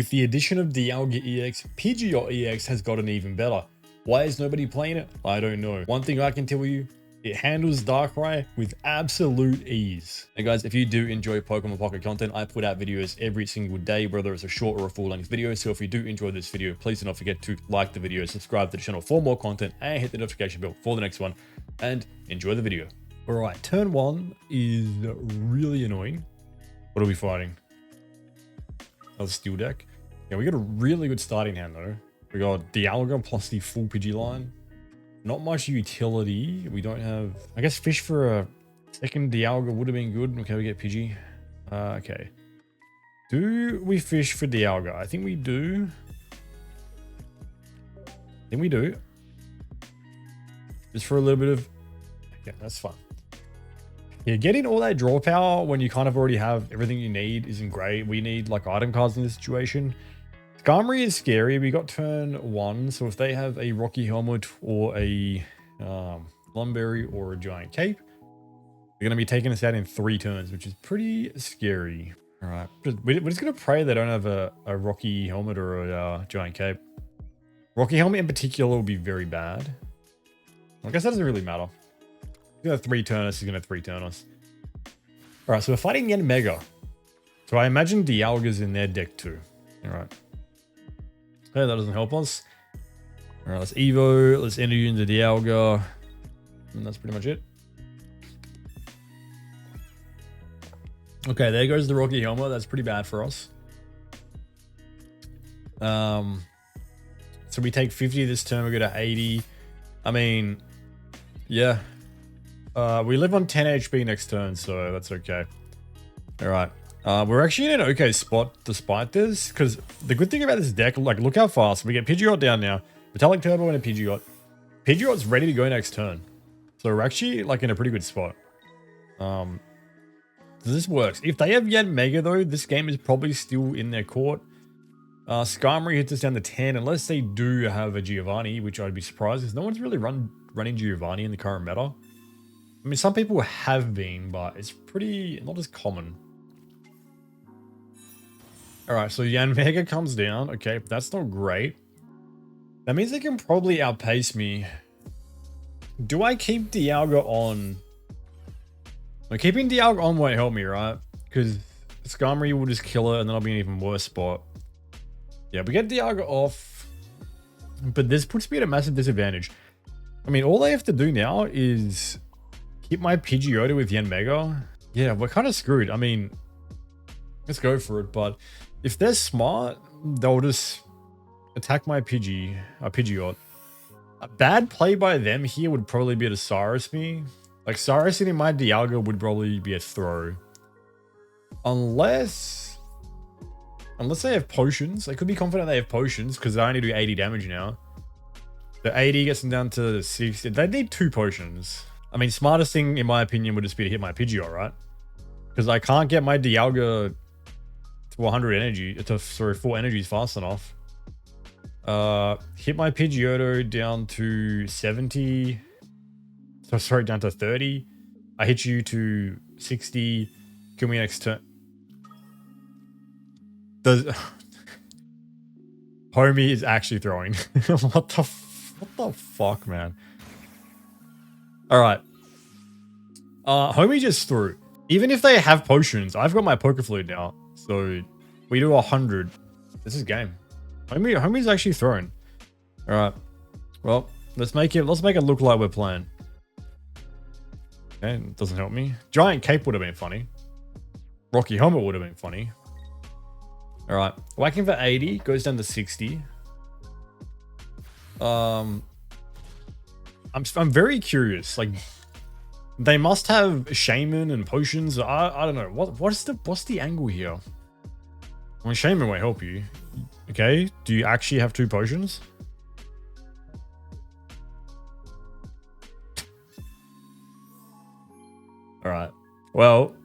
With the addition of Dialga EX, Pidgeot EX has gotten even better. Why is nobody playing it? I don't know. One thing I can tell you, it handles Darkrai with absolute ease. Now guys, if you do enjoy Pokemon Pocket content, I put out videos every single day, whether it's a short or a full-length video. So if you do enjoy this video, please do not forget to like the video, subscribe to the channel for more content, and hit the notification bell for the next one, and enjoy the video. All right, turn one is really annoying. What are we fighting? Another steel deck. Yeah, we got a really good starting hand though. We got Dialga plus the full Pidgey line. Not much utility. We don't have... I guess fish for a second Dialga would have been good. Okay, we get Pidgey. Okay. Do we fish for Dialga? I think we do. Just for a little bit of... Yeah, that's fine. Yeah, getting all that draw power when you kind of already have everything you need isn't great. We need like item cards in this situation. Skarmory is scary. We got turn one, so if they have a Rocky Helmet or a Lumberry or a Giant Cape, they're going to be taking us out in 3 turns, which is pretty scary. All right, we're just going to pray they don't have a Rocky Helmet or a Giant Cape. Rocky Helmet in particular will be very bad. I guess that doesn't really matter. He's going to 3-turn us, he's going to 3-turn us. All right, so we're fighting Yangmega. So I imagine Dialga's in their deck too. All right. Okay, that doesn't help us. All right, let's Evo. Let's enter you into Dialga. And that's pretty much it. Okay, there goes the Rocky Helmet. That's pretty bad for us. So we take 50 this turn. We go to 80. I mean, yeah. We live on 10 HP next turn, so that's okay. All right. We're actually in an okay spot despite this, because the good thing about this deck, like, look how fast. We get Pidgeot down now. Metallic Turbo and a Pidgeot. Pidgeot's ready to go next turn. So we're actually, like, in a pretty good spot. So this works. If they have Yangmega, though, this game is probably still in their court. Skarmory hits us down to 10, unless they do have a Giovanni, which I'd be surprised, because no one's really running Giovanni in the current meta. I mean, some people have been, but it's pretty, not as common. Alright, so Yangmega comes down. Okay, that's not great. That means they can probably outpace me. Do I keep Dialga on? Well, keeping Dialga on won't help me, right? Because Skarmory will just kill it and then I'll be in an even worse spot. Yeah, we get Dialga off. But this puts me at a massive disadvantage. I mean, all they have to do now is hit my Pidgeotto with Yangmega. Yeah, we're kind of screwed. I mean, let's go for it, but if they're smart, they'll just attack my Pidgeot. A bad play by them here would probably be to Cyrus me. Like, Cyrus hitting my Dialga would probably be a throw. Unless they have potions. They could be confident they have potions, because they only do 80 damage now. The 80 gets them down to 60. They need 2 potions. I mean, smartest thing, in my opinion, would just be to hit my Pidgeot, right? Because I can't get my Dialga to 100 energy, to 4 energies fast enough. Hit my Pidgeotto down to 70. So sorry, down to 30. I hit you to 60. Kill me next turn. Homie is actually throwing. What the fuck, man? All right. Homie just threw. Even if they have potions, I've got my Poké Flute now. So we do 100. This is game. Homie's actually thrown. All right. Well, let's make it look like we're playing. Okay, it doesn't help me. Giant Cape would have been funny. Rocky Helmet would have been funny. All right. Whacking for 80 goes down to 60. I'm very curious. Like, they must have Shaman and potions. I don't know. What's the angle here? I mean, Shaman won't help you. Okay. Do you actually have 2 potions? All right. Well,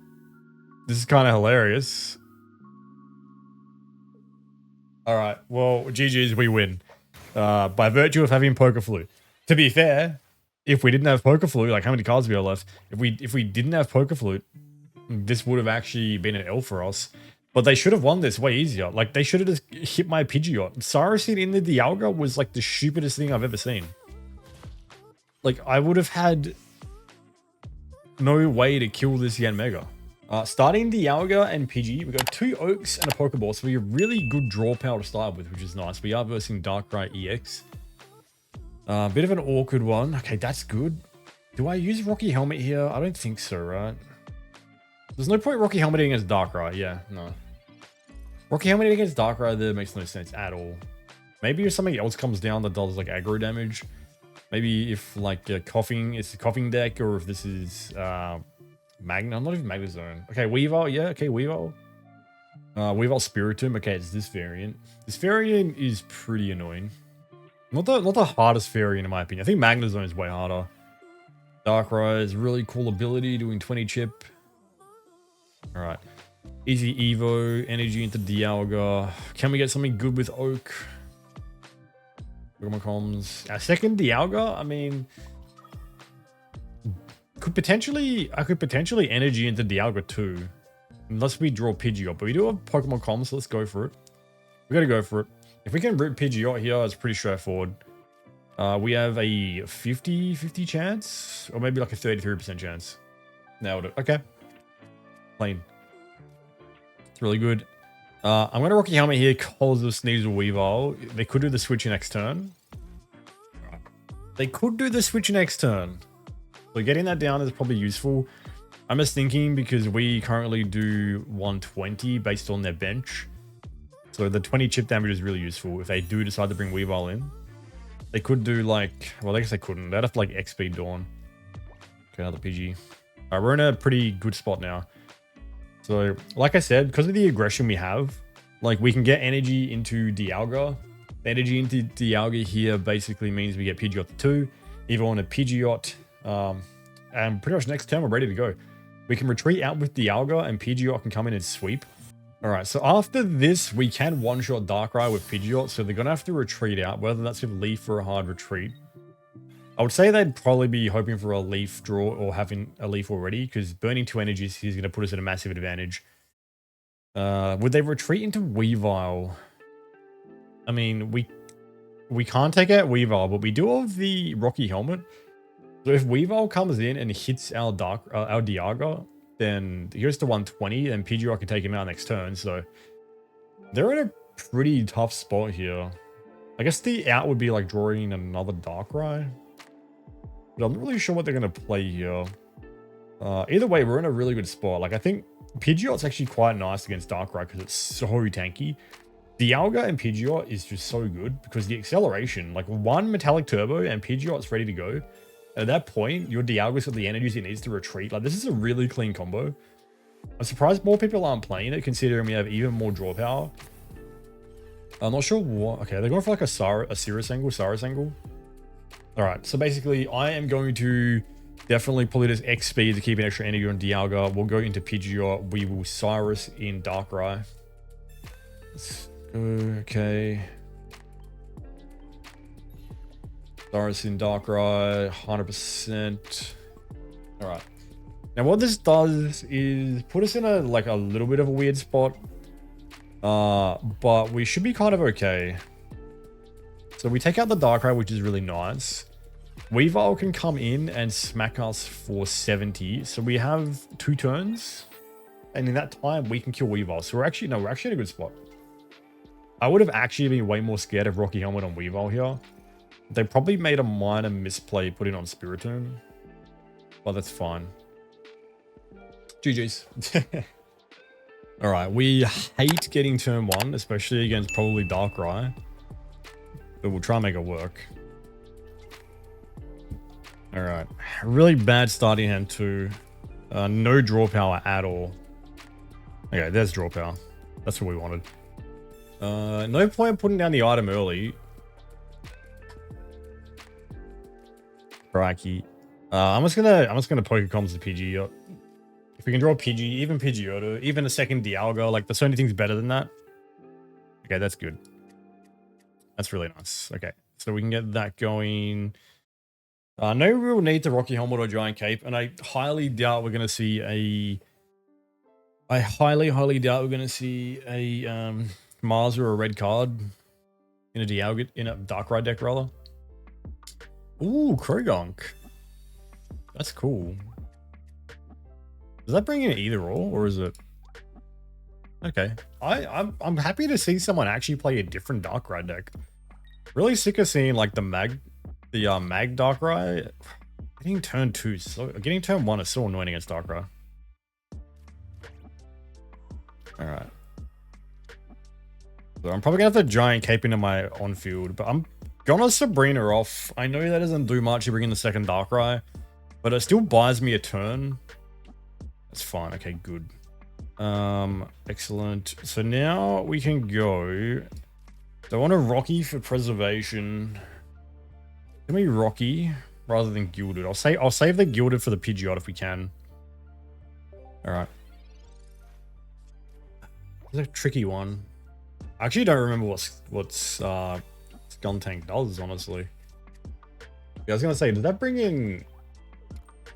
this is kind of hilarious. All right. Well, GG's, we win. By virtue of having Poké Flute. To be fair, if we didn't have Poké Flute, like, how many cards we got left? If we didn't have Poké Flute, this would have actually been an L for us. But they should have won this way easier. Like, they should have just hit my Pidgeot. Cyrusing in the Dialga was like the stupidest thing I've ever seen. Like, I would have had no way to kill this Yangmega. Starting Dialga and Pidgey, we've got 2 Oaks and a Pokeball, so we have really good draw power to start with, which is nice. We are versing Darkrai EX. Bit of an awkward one. Okay, that's good. Do I use Rocky Helmet here? I don't think so, right? There's no point Rocky Helmeting against Darkrai. Yeah, no. Rocky Helmeting against Darkrai there makes no sense at all. Maybe if something else comes down that does like aggro damage. Maybe if like it's a coughing deck, or if this is I'm not even Magnezone. Okay, Weavile, yeah, okay, Weavile. Weavile Spiritomb, okay, it's this variant. This variant is pretty annoying. Not the hardest variant in my opinion. I think Magnezone is way harder. Darkrai is really cool ability, doing 20 chip. Alright. Easy Evo, energy into Dialga. Can we get something good with Oak? Pokemon comms. Our second Dialga, I mean, I could potentially energy into Dialga too. Unless we draw Pidgeot, but we do have Pokemon comms, so let's go for it. We gotta go for it. If we can rip Pidgeot here, it's pretty straightforward. We have a 50-50 chance, or maybe like a 33% chance. Nailed it. Okay. Plain. It's really good. I'm going to Rocky Helmet here because of Sneasel Weavile. They could do the switch next turn. They could do the switch next turn. So getting that down is probably useful. I'm just thinking because we currently do 120 based on their bench. So the 20 chip damage is really useful if they do decide to bring Weavile in. They could do like, well, I guess they couldn't. They'd have to like XP Dawn. Okay, another Pidgey. Alright, we're in a pretty good spot now. So, like I said, because of the aggression we have, like we can get energy into Dialga. The energy into Dialga here basically means we get Pidgeot to 2, Evo on a Pidgeot, and pretty much next turn we're ready to go. We can retreat out with Dialga and Pidgeot can come in and sweep. Alright, so after this, we can one-shot Darkrai with Pidgeot, so they're going to have to retreat out, whether that's with Leaf or a hard retreat. I would say they'd probably be hoping for a Leaf draw or having a Leaf already, because burning 2 energies is going to put us at a massive advantage. Would they retreat into Weavile? I mean, we can't take out Weavile, but we do have the Rocky Helmet. So if Weavile comes in and hits our Dialga, then he goes to 120, and Pidgeot can take him out next turn. So they're in a pretty tough spot here. I guess the out would be like drawing another Darkrai. But I'm not really sure what they're going to play here. Either way, we're in a really good spot. Like, I think Pidgeot's actually quite nice against Darkrai because it's so tanky. Dialga and Pidgeot is just so good because the acceleration, like one Metallic Turbo and Pidgeot's ready to go. At that point, your Dialga's got the energies it needs to retreat. Like, this is a really clean combo. I'm surprised more people aren't playing it, considering we have even more draw power. I'm not sure what... Okay, they're going for like a Cyrus angle. Alright, so basically, I am going to definitely pull this X speed to keep an extra energy on Dialga. We'll go into Pidgeot. We will Cyrus in Darkrai. Let's go, okay. Cyrus in Darkrai, 100%. Alright. Now what this does is put us in a little bit of a weird spot. But we should be kind of okay. So we take out the Darkrai, which is really nice. Weavile can come in and smack us for 70. So we have 2 turns. And in that time, we can kill Weavile. So we're actually in a good spot. I would have actually been way more scared of Rocky Helmet on Weavile here. They probably made a minor misplay putting on Spiritomb. But that's fine. GG's. Alright, we hate getting turn 1, especially against probably Darkrai. But we'll try and make it work. Alright, really bad starting hand 2. No draw power at all. Okay, there's draw power. That's what we wanted. No point putting down the item early. Crikey. I'm just gonna Pokecoms the Pidgeot. If we can draw Pidgey, even Pidgeotto, even a second Dialga, like there's so many things better than that. Okay, that's good. That's really nice. Okay, so we can get that going. No real need to Rocky Helmet or Giant Cape, and I highly doubt we're gonna see I highly, highly doubt we're going to see a Mars or a red card in a Dialga, in a Darkrai deck, rather. Ooh, Krogunk. That's cool. Does that bring in either or is it? Okay. I'm happy to see someone actually play a different Darkrai deck. Really sick of seeing like the Mag Darkrai. Getting turn 2, so getting turn 1 is so annoying against Darkrai. Alright. So I'm probably gonna have to giant cape into my on field, but I'm gonna Sabrina off. I know that doesn't do much to bring in the second Darkrai, but it still buys me a turn. That's fine. Okay, good. Excellent. So now we can go. So I want a Rocky for preservation. Give me Rocky rather than Gilded. I'll save the Gilded for the Pidgeot if we can. All right. It's a tricky one. I actually don't remember what Skuntank does, honestly. Yeah, I was gonna say, did that bring in?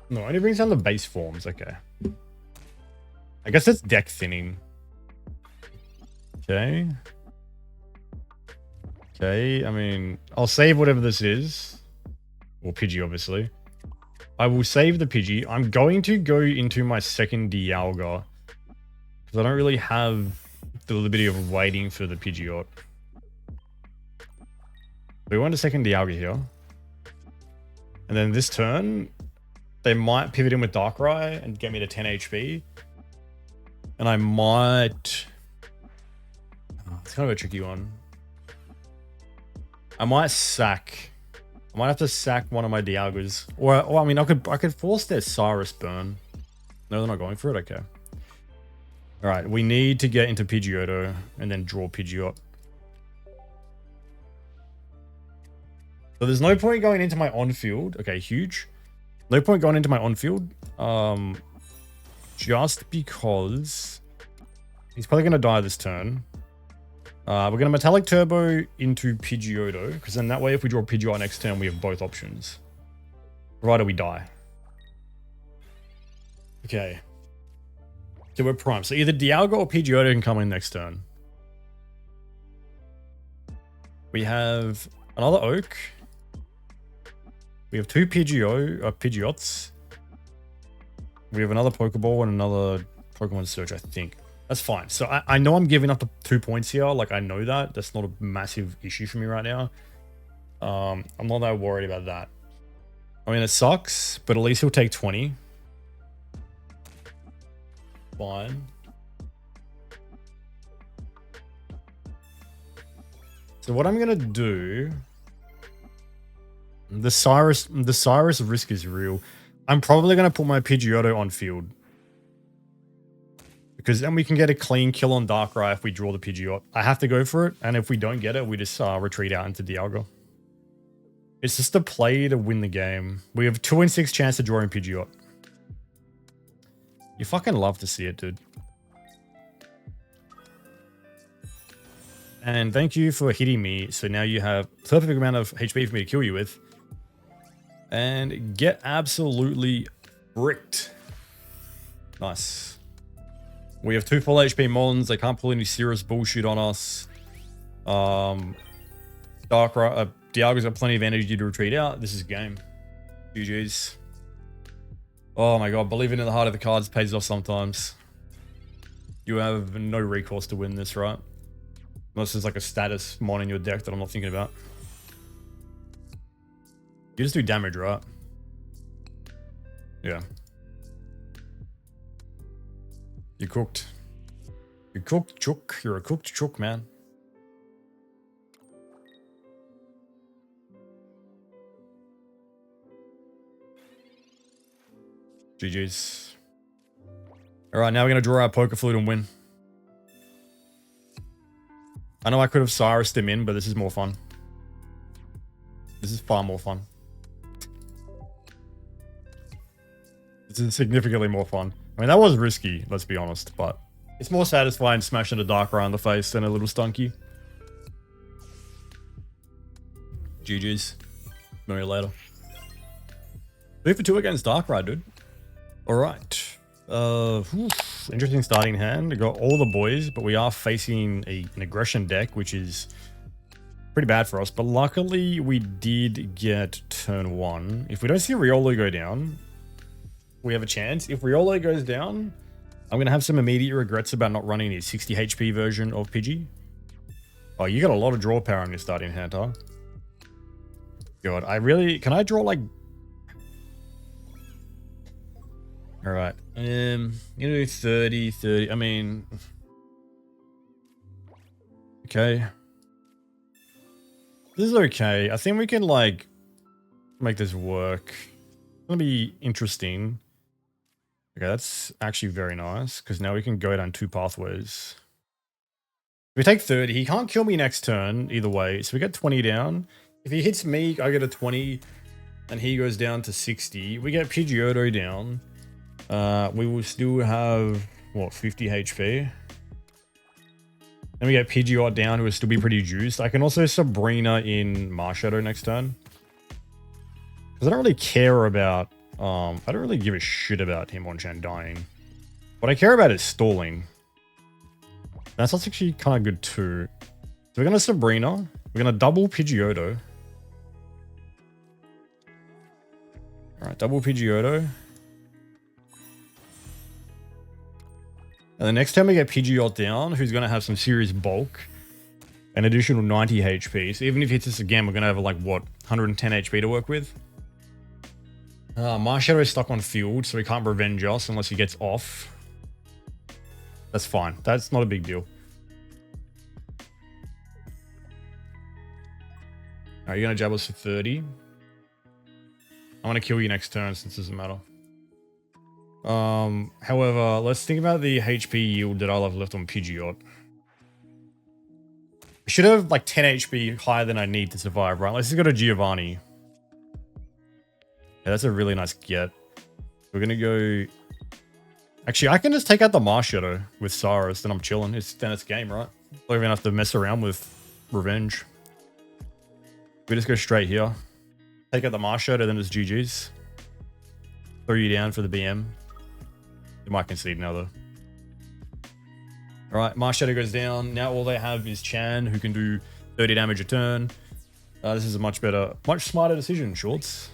No, it only brings down the base forms. Okay. I guess it's deck thinning. Okay. Okay, I mean, I'll save whatever this is. Or Pidgey, obviously. I will save the Pidgey. I'm going to go into my second Dialga. Because I don't really have the liberty of waiting for the Pidgeot. We want a second Dialga here. And then this turn, they might pivot in with Darkrai and get me to 10 HP. And I might... Oh, it's kind of a tricky one. I might sack... I might have to sack one of my Dialgas. Or I mean, I could force their Cyrus burn. No, they're not going for it? Okay. Alright, we need to get into Pidgeotto and then draw Pidgeot. So there's no point going into my on-field. Okay, huge. No point going into my on-field. Just because he's probably going to die this turn. We're going to Metallic Turbo into Pidgeotto, because then that way if we draw Pidgeot next turn, we have both options. Provided we die. Okay. So we're prime. So either Dialga or Pidgeotto can come in next turn. We have another Oak. We have two Pidgeots. We have another Pokeball and another Pokemon Search, I think. That's fine. So I know I'm giving up the 2 points here. Like, I know that. That's not a massive issue for me right now. I'm not that worried about that. I mean, it sucks, but at least he'll take 20. Fine. So what I'm going to do... The Cyrus risk is real. I'm probably going to put my Pidgeotto on field. Because then we can get a clean kill on Darkrai if we draw the Pidgeot. I have to go for it, and if we don't get it, we just retreat out into Dialga. It's just a play to win the game. We have 2 in 6 chance of drawing Pidgeot. You fucking love to see it, dude. And thank you for hitting me. So now you have perfect amount of HP for me to kill you with. And get absolutely bricked. Nice. We have 2 full HP Molons. They can't pull any serious bullshit on us. Dialga's got plenty of energy to retreat out. This is game. GG's. Oh my god, believing in the heart of the cards pays off sometimes. You have no recourse to win this, right? Unless there's like a status mon in your deck that I'm not thinking about. You just do damage, right? Yeah. You cooked. You cooked chook. You're a cooked chook, man. GG's. Alright, now we're going to draw our Poker Flute and win. I know I could have Cyrused him in, but this is more fun. This is far more fun. This is significantly more fun. I mean, that was risky, let's be honest, but it's more satisfying smashing a Darkrai in the face than a little Stunky. GG's. Know you later. 3 for 2 against Darkrai, dude. Alright. Interesting starting hand. We got all the boys, but we are facing an aggression deck, which is pretty bad for us. But luckily, we did get turn 1. If we don't see Riolo go down, we have a chance. If Riolo goes down, I'm going to have some immediate regrets about not running a 60 HP version of Pidgey. Oh, you got a lot of draw power in your starting hand, huh? God, can I draw like... All right, you know, 30, I mean... Okay. This is okay. I think we can like make this work. It's gonna be interesting. Okay, that's actually very nice because now we can go down 2 pathways. If we take 30, he can't kill me next turn either way. So we get 20 down. If he hits me, I get a 20 and he goes down to 60. We get Pidgeotto down. We will still have, what, 50 HP? Then we get Pidgeot down, who will still be pretty juiced. I can also Sabrina in Marshadow next turn. Because I don't really care about... I don't really give a shit about Hitmonchan dying. What I care about is stalling. That's actually kind of good too. So we're going to Sabrina. We're going to double Pidgeotto. Alright, double Pidgeotto. And the next time we get Pidgeot down, who's going to have some serious bulk, an additional 90 HP. So even if he hits us again, we're going to have like, what, 110 HP to work with? Marshadow is stuck on field, so he can't revenge us unless he gets off. That's fine. That's not a big deal. Alright, you're going to jab us for 30. I'm going to kill you next turn since it doesn't matter. However, let's think about the HP yield that I'll have left on Pidgeot. I should have like 10 HP higher than I need to survive, right? Let's just go to Giovanni. Yeah, that's a really nice get. We're gonna go... Actually, I can just take out the Marshadow with Saras, then I'm chilling. Then it's game, right? Don't even have to mess around with revenge. We just go straight here. Take out the Marshadow, then it's GG's. Throw you down for the BM. You might concede now, though. Alright, Marshadow goes down. Now all they have is Chan, who can do 30 damage a turn. This is a much better, much smarter decision, Shorts.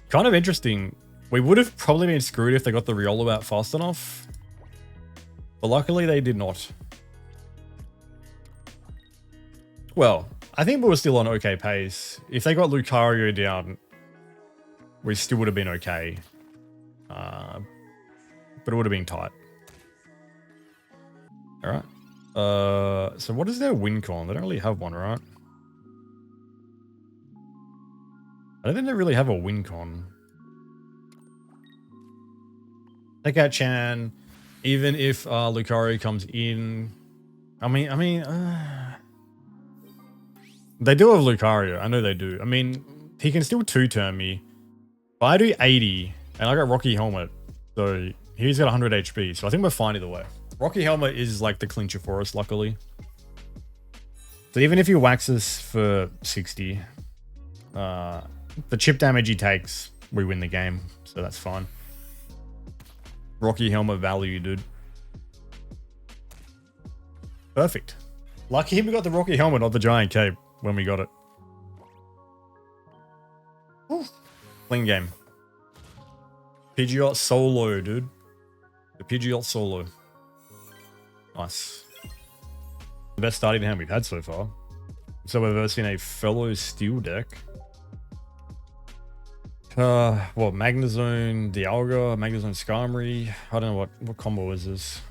Kind of interesting. We would have probably been screwed if they got the Riolo out fast enough. But luckily they did not. Well, I think we were still on okay pace. If they got Lucario down, we still would have been okay. But it would have been tight. Alright. So what is their win con? They don't really have one, right? I don't think they really have a win con. Take out Chan. Even if Lucario comes in. I mean, they do have Lucario. I know they do. I mean, he can still 2-turn me. But I do 80, and I got Rocky Helmet. So he's got 100 HP. So I think we're fine either way. Rocky Helmet is like the clincher for us, luckily. So even if he whacks us for 60, the chip damage he takes, we win the game. So that's fine. Rocky Helmet value, dude. Perfect. Lucky we got the Rocky Helmet, not the Giant Cape when we got it. Clean game. Pidgeot solo, dude. The Pidgeot solo. Nice. The best starting hand we've had so far. So we're versing a fellow steel deck. What, Magnezone, Dialga, Magnezone Skarmory. I don't know what combo is this.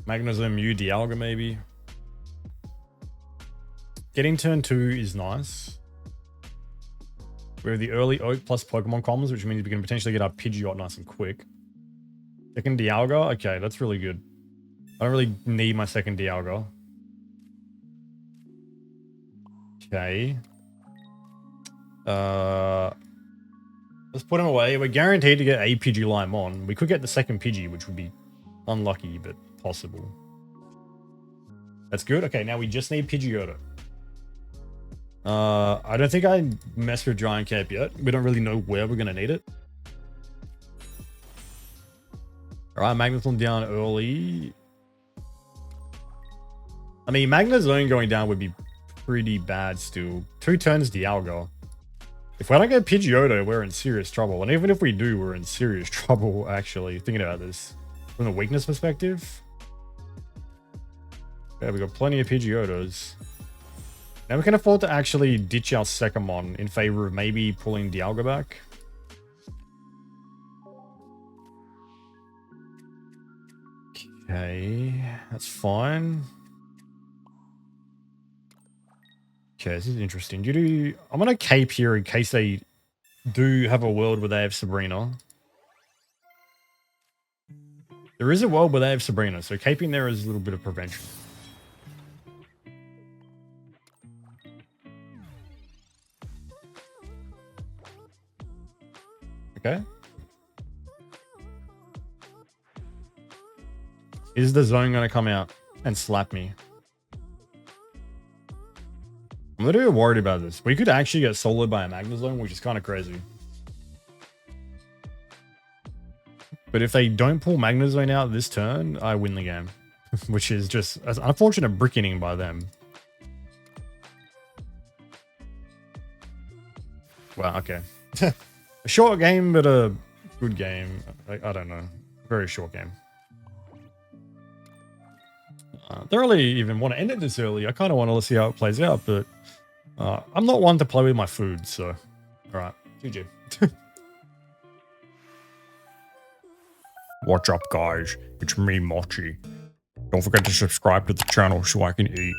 Magnezone Mew, Dialga maybe. Getting turn 2 is nice. We have the early Oak plus Pokemon combos, which means we can potentially get our Pidgeot nice and quick. Second Dialga? Okay, that's really good. I don't really need my second Dialga. Okay. Let's put him away. We're guaranteed to get a Pidgelimon. We could get the second Pidgey, which would be unlucky, but possible. That's good. Okay, now we just need Pidgeotto. I don't think I messed with Giant Cape yet. We don't really know where we're going to need it. All right, Magnezone down early. I mean, Magnezone going down would be pretty bad still. 2 turns Dialga. If we don't get Pidgeot, we're in serious trouble. And even if we do, we're in serious trouble, actually, thinking about this. From the weakness perspective. Yeah, we got plenty of Pidgeotos. Now we can afford to actually ditch our Secamon in favor of maybe pulling Dialga back. Okay, that's fine. Okay, this is interesting. I'm gonna cape here in case they do have a world where they have Sabrina. There is a world where they have Sabrina, so caping there is a little bit of prevention. Okay. Is the zone gonna come out and slap me? I'm a little bit worried about this. We could actually get soloed by a Magnezone, which is kind of crazy. But if they don't pull Magnezone out this turn, I win the game. Which is just an unfortunate brick inning by them. Wow, okay. A short game, but a good game. I don't know. Very short game. Don't really even want to end it this early. I kind of want to see how it plays out, but I'm not one to play with my food, so. Alright, GG. What's up, guys? It's me, Mochi. Don't forget to subscribe to the channel so I can eat.